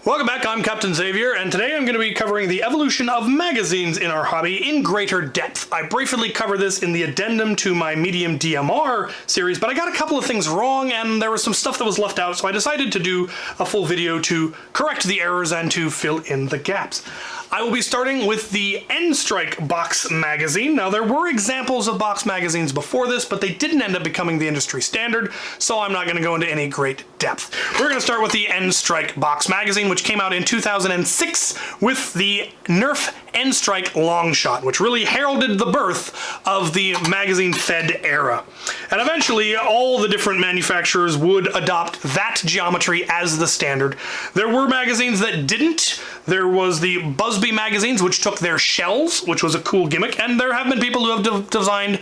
Welcome back, I'm Captain Xavier, and today I'm going to be covering the evolution of magazines in our hobby in greater depth. I briefly cover this in the addendum to my Medium DMR series, but I got a couple of things wrong and there was some stuff that was left out, so I decided to do a full video to correct the errors and to fill in the gaps. I will be starting with the N-Strike box magazine. Now, there were examples of box magazines before this, but they didn't end up becoming the industry standard, so I'm not going to go into any great depth. We're going to start with the N-Strike box magazine, which came out in 2006 with the Nerf N-Strike Longshot, which really heralded the birth of the magazine-fed era. And eventually, all the different manufacturers would adopt that geometry as the standard. There were magazines that didn't. There was the Busby magazines, which took their shells, which was a cool gimmick, and there have been people who have designed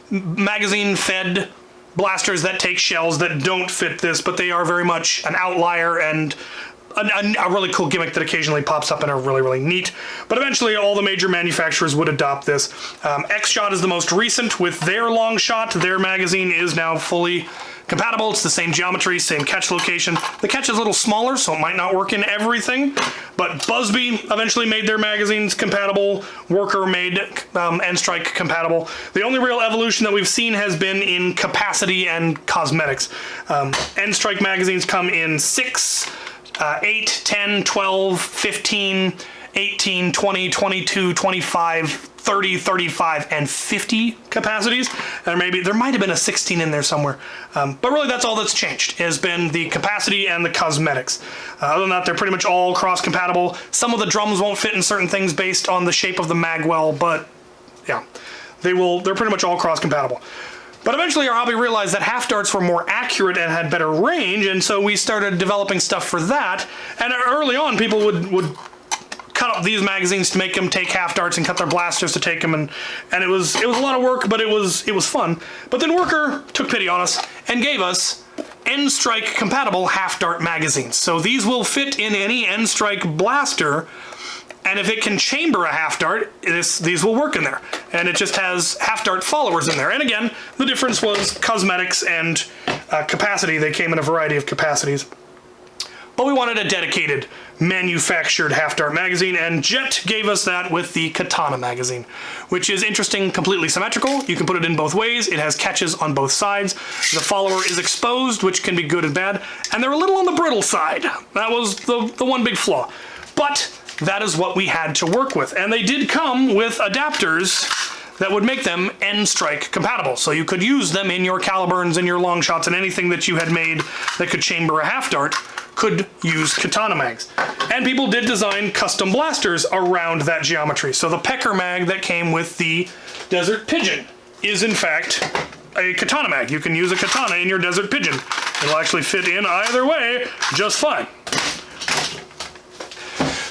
magazine-fed blasters that take shells that don't fit this, but they are very much an outlier and a really cool gimmick that occasionally pops up and are really, really neat. But eventually, all the major manufacturers would adopt this. X-Shot is the most recent with their long shot. Their magazine is now fully compatible. It's the same geometry, same catch location. The catch is a little smaller, so it might not work in everything. But Busby eventually made their magazines compatible. Worker made N-Strike compatible. The only real evolution that we've seen has been in capacity and cosmetics. N-Strike magazines come in 6, 8, 10, 12, 15, 18, 20, 22, 25, 30, 35, and 50 capacities. And there might have been a 16 in there somewhere. But really that's all that's changed, has been the capacity and the cosmetics. Other than that, they're pretty much all cross-compatible. Some of the drums won't fit in certain things based on the shape of the magwell, but yeah, they're pretty much all cross-compatible. But eventually our hobby realized that half darts were more accurate and had better range, and so we started developing stuff for that. And early on, people would cut up these magazines to make them take half darts and cut their blasters to take them, and it was a lot of work, but it was fun. But then Worker took pity on us and gave us N-Strike compatible half dart magazines. So these will fit in any N-Strike blaster. And if it can chamber a half dart, these will work in there. And it just has half dart followers in there. And again, the difference was cosmetics and capacity. They came in a variety of capacities. But we wanted a dedicated manufactured half dart magazine, and Jet gave us that with the Katana magazine, which is interesting, completely symmetrical. You can put it in both ways. It has catches on both sides. The follower is exposed, which can be good and bad. And they're a little on the brittle side. That was the one big flaw. But that is what we had to work with. And they did come with adapters that would make them N-Strike compatible. So you could use them in your Caliburns and your long shots, and anything that you had made that could chamber a half dart could use Katana mags. And people did design custom blasters around that geometry. So the Pecker mag that came with the Desert Pigeon is in fact a Katana mag. You can use a Katana in your Desert Pigeon. It'll actually fit in either way just fine.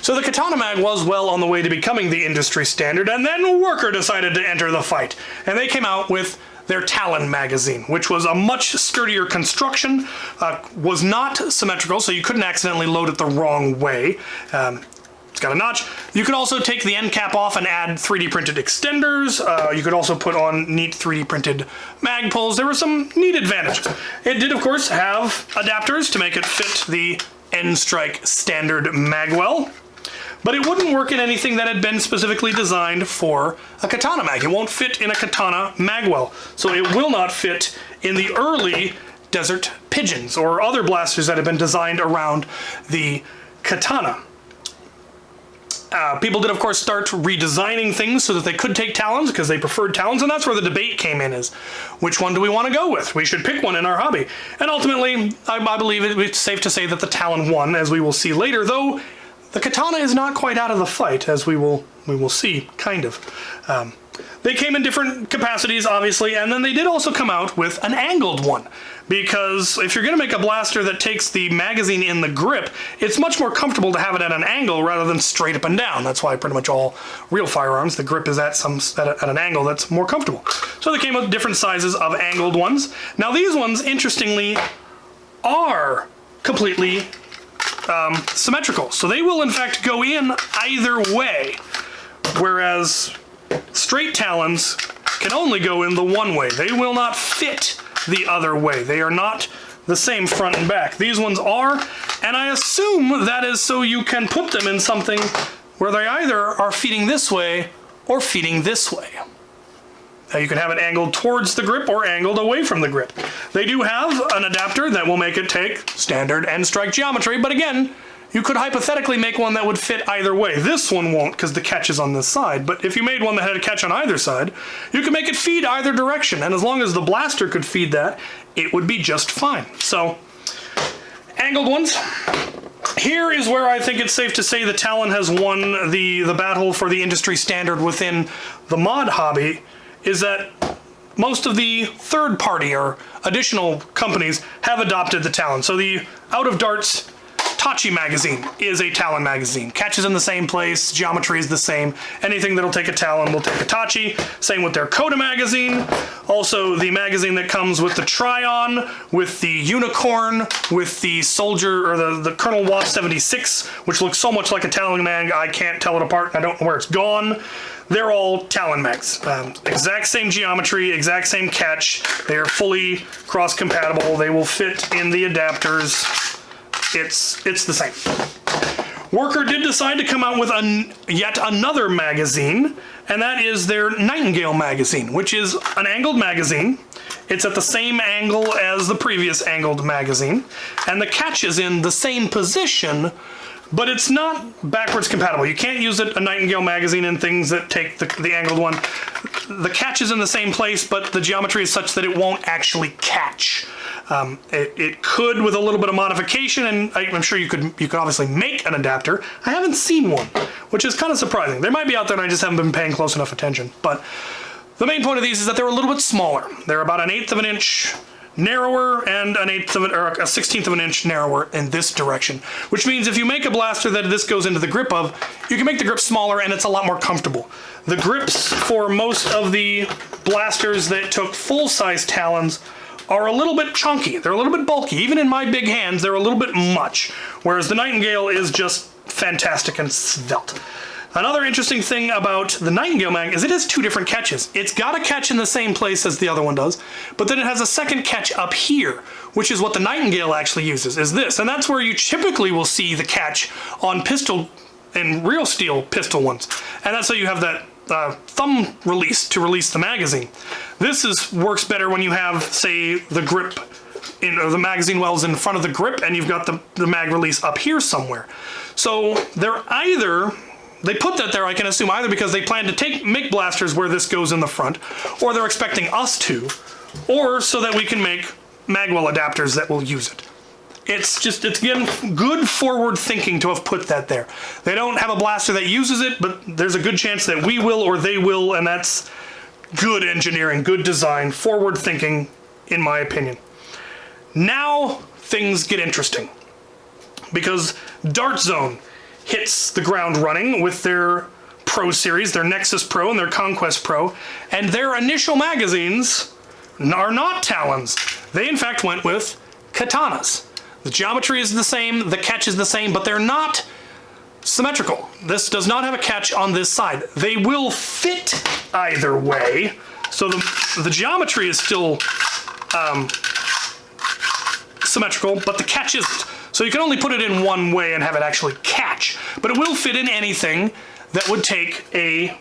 So the Katana mag was well on the way to becoming the industry standard, and then Worker decided to enter the fight. And they came out with their Talon magazine, which was a much sturdier construction, was not symmetrical, so you couldn't accidentally load it the wrong way. It's got a notch. You could also take the end cap off and add 3D printed extenders. You could also put on neat 3D printed mag pulls. There were some neat advantages. It did, of course, have adapters to make it fit the N-Strike standard magwell. But it wouldn't work in anything that had been specifically designed for a Katana mag. It won't fit in a Katana magwell. So it will not fit in the early Desert Pigeons or other blasters that have been designed around the Katana. People did, of course, start redesigning things so that they could take Talons, because they preferred Talons, and that's where the debate came in, is which one do we want to go with? We should pick one in our hobby. And ultimately, I believe it's safe to say that the Talon won, as we will see later, though the Katana is not quite out of the fight, as we will see, kind of. They came in different capacities, obviously, and then they did also come out with an angled one. Because if you're going to make a blaster that takes the magazine in the grip, it's much more comfortable to have it at an angle rather than straight up and down. That's why pretty much all real firearms, the grip is at an angle that's more comfortable. So they came with different sizes of angled ones. Now these ones, interestingly, are completely symmetrical. So they will in fact go in either way, whereas straight Talons can only go in the one way. They will not fit the other way. They are not the same front and back. These ones are, and I assume that is so you can put them in something where they either are feeding this way or feeding this way. Now you can have it angled towards the grip or angled away from the grip. They do have an adapter that will make it take standard and strike geometry, but again, you could hypothetically make one that would fit either way. This one won't because the catch is on this side, but if you made one that had a catch on either side, you could make it feed either direction, and as long as the blaster could feed that, it would be just fine. So, angled ones. Here is where I think it's safe to say the Talon has won the battle for the industry standard within the mod hobby, is that most of the third-party or additional companies have adopted the Talon. So the Out of Darts Tachi magazine is a Talon magazine. Catches in the same place, geometry is the same. Anything that'll take a Talon will take a Tachi. Same with their Coda magazine. Also the magazine that comes with the Tryon, with the Unicorn, with the Soldier, or the Colonel Wasp 76, which looks so much like a Talon mag, I can't tell it apart. I don't know where it's gone. They're all Talon mags. Exact same geometry, exact same catch. They are fully cross-compatible. They will fit in the adapters. It's the same. Worker did decide to come out with yet another magazine, and that is their Nightingale magazine, which is an angled magazine. It's at the same angle as the previous angled magazine, and the catch is in the same position, but it's not backwards compatible. You can't use a Nightingale magazine in things that take the angled one. The catch is in the same place, but the geometry is such that it won't actually catch. It could with a little bit of modification, and I'm sure you could obviously make an adapter. I haven't seen one, which is kind of surprising. They might be out there and I just haven't been paying close enough attention. But the main point of these is that they're a little bit smaller. They're about 1/8 of an inch narrower and a 1/16 of an inch narrower in this direction, which means if you make a blaster that this goes into the grip of, you can make the grip smaller and it's a lot more comfortable. The grips for most of the blasters that took full-size Talons are a little bit chunky. They're a little bit bulky. Even in my big hands, they're a little bit much, whereas the Nightingale is just fantastic and svelte. Another interesting thing about the Nightingale mag is it has two different catches. It's got a catch in the same place as the other one does, but then it has a second catch up here, which is what the Nightingale actually uses, is this. And that's where you typically will see the catch on pistol and real steel pistol ones. And that's how you have that thumb release to release the magazine. This works better when you have, say, the grip or the magazine wells in front of the grip and you've got the mag release up here somewhere. So they put that there, I can assume, either because they plan to make blasters where this goes in the front, or they're expecting us to, or so that we can make magwell adapters that will use it. It's again, good forward thinking to have put that there. They don't have a blaster that uses it, but there's a good chance that we will or they will, and that's good engineering, good design, forward thinking, in my opinion. Now things get interesting, because Dart Zone hits the ground running with their Pro series, their Nexus Pro and their Conquest Pro, and their initial magazines are not Talons. They in fact went with Katanas. The geometry is the same, the catch is the same, but they're not symmetrical. This does not have a catch on this side. They will fit either way, so the geometry is still symmetrical, but the catch isn't. So you can only put it in one way and have it actually catch, but it will fit in anything that would take a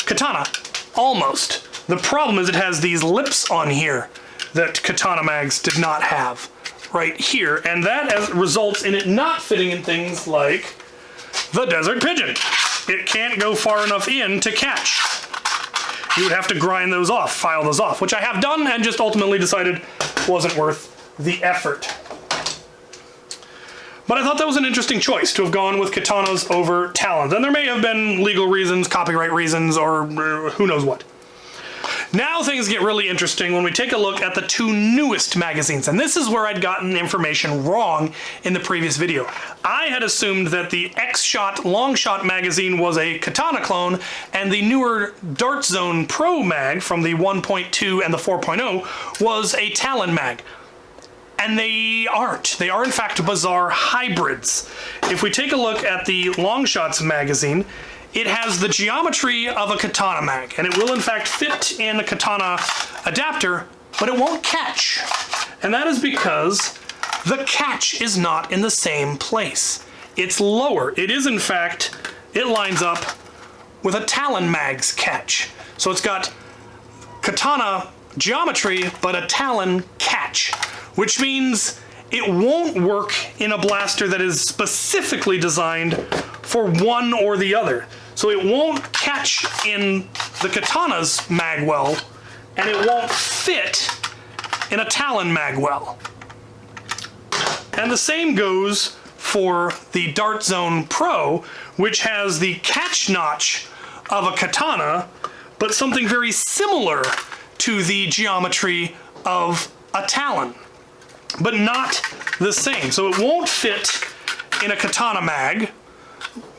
Katana, almost. The problem is it has these lips on here that Katana mags did not have, right here, and that results in it not fitting in things like the Desert Pigeon. It can't go far enough in to catch. You would have to grind those off, file those off, which I have done and just ultimately decided wasn't worth the effort. But I thought that was an interesting choice to have gone with Katanas over Talons. And there may have been legal reasons, copyright reasons, or who knows what. Now things get really interesting when we take a look at the two newest magazines. And this is where I'd gotten information wrong in the previous video. I had assumed that the X-Shot Long Shot magazine was a Katana clone, and the newer Dart Zone Pro mag from the 1.2 and the 4.0 was a Talon mag. And they aren't. They are in fact bizarre hybrids. If we take a look at the Long Shots magazine, it has the geometry of a Katana mag, and it will in fact fit in a Katana adapter, but it won't catch. And that is because the catch is not in the same place. It's lower. It is, in fact, it lines up with a Talon mag's catch. So it's got Katana geometry, but a Talon catch, which means it won't work in a blaster that is specifically designed for one or the other. So it won't catch in the Katana's magwell, and it won't fit in a Talon magwell. And the same goes for the Dart Zone Pro, which has the catch notch of a Katana, but something very similar to the geometry of a Talon, but not the same. So it won't fit in a Katana mag,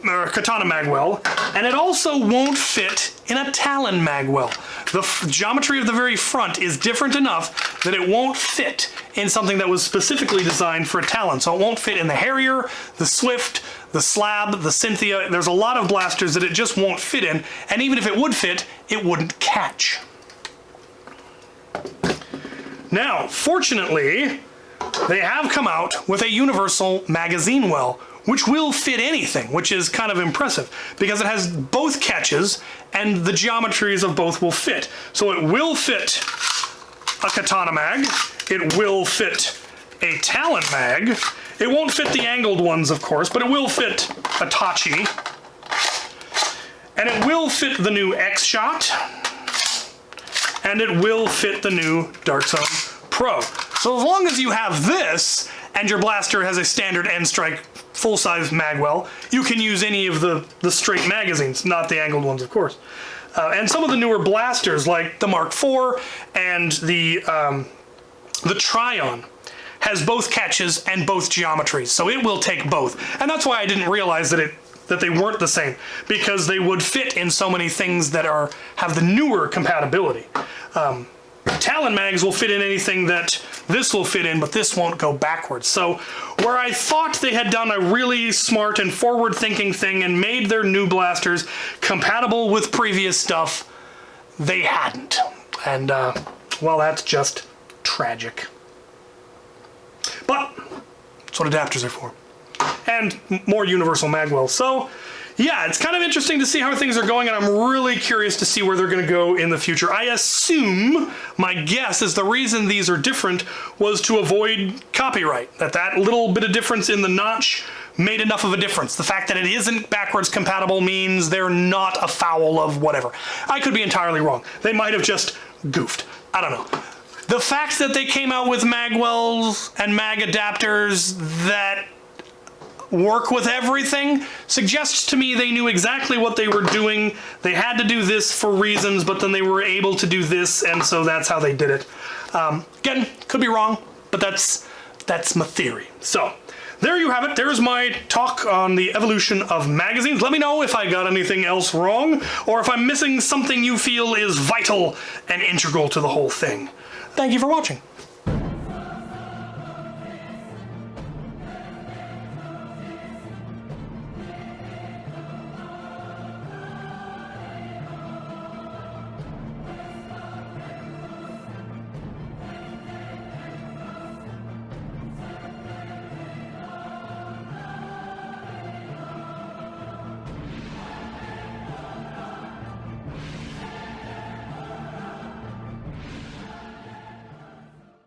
or a Katana magwell, and it also won't fit in a Talon magwell. The geometry of the very front is different enough that it won't fit in something that was specifically designed for a Talon. So it won't fit in the Harrier, the Swift, the Slab, the Cynthia. There's a lot of blasters that it just won't fit in, and even if it would fit, it wouldn't catch. Now, fortunately, they have come out with a universal magazine well, which will fit anything, which is kind of impressive, because it has both catches and the geometries of both will fit. So it will fit a Katana mag, it will fit a Talon mag, it won't fit the angled ones, of course, but it will fit a Tachi, and it will fit the new X-Shot, and it will fit the new Dart Zone Pro. So as long as you have this, and your blaster has a standard N-Strike full-size magwell, you can use any of the straight magazines, not the angled ones, of course. And some of the newer blasters, like the Mark IV and the Tryon, has both catches and both geometries, so it will take both. And that's why I didn't realize that they weren't the same, because they would fit in so many things that have the newer compatibility. Talon mags will fit in anything that this will fit in, but this won't go backwards. So where I thought they had done a really smart and forward-thinking thing and made their new blasters compatible with previous stuff, they hadn't. And, well, that's just tragic. But that's what adapters are for. And more universal magwells. So, yeah, it's kind of interesting to see how things are going, and I'm really curious to see where they're going to go in the future. I assume, my guess is the reason these are different was to avoid copyright. That little bit of difference in the notch made enough of a difference. The fact that it isn't backwards compatible means they're not afoul of whatever. I could be entirely wrong. They might have just goofed. I don't know. The fact that they came out with magwells and mag adapters that work with everything suggests to me they knew exactly what they were doing. They had to do this for reasons, but then they were able to do this, and so that's how they did it. Again, could be wrong, but that's my theory. So there you have it. There's my talk on the evolution of magazines. Let me know if I got anything else wrong, or if I'm missing something you feel is vital and integral to the whole thing. Thank you for watching.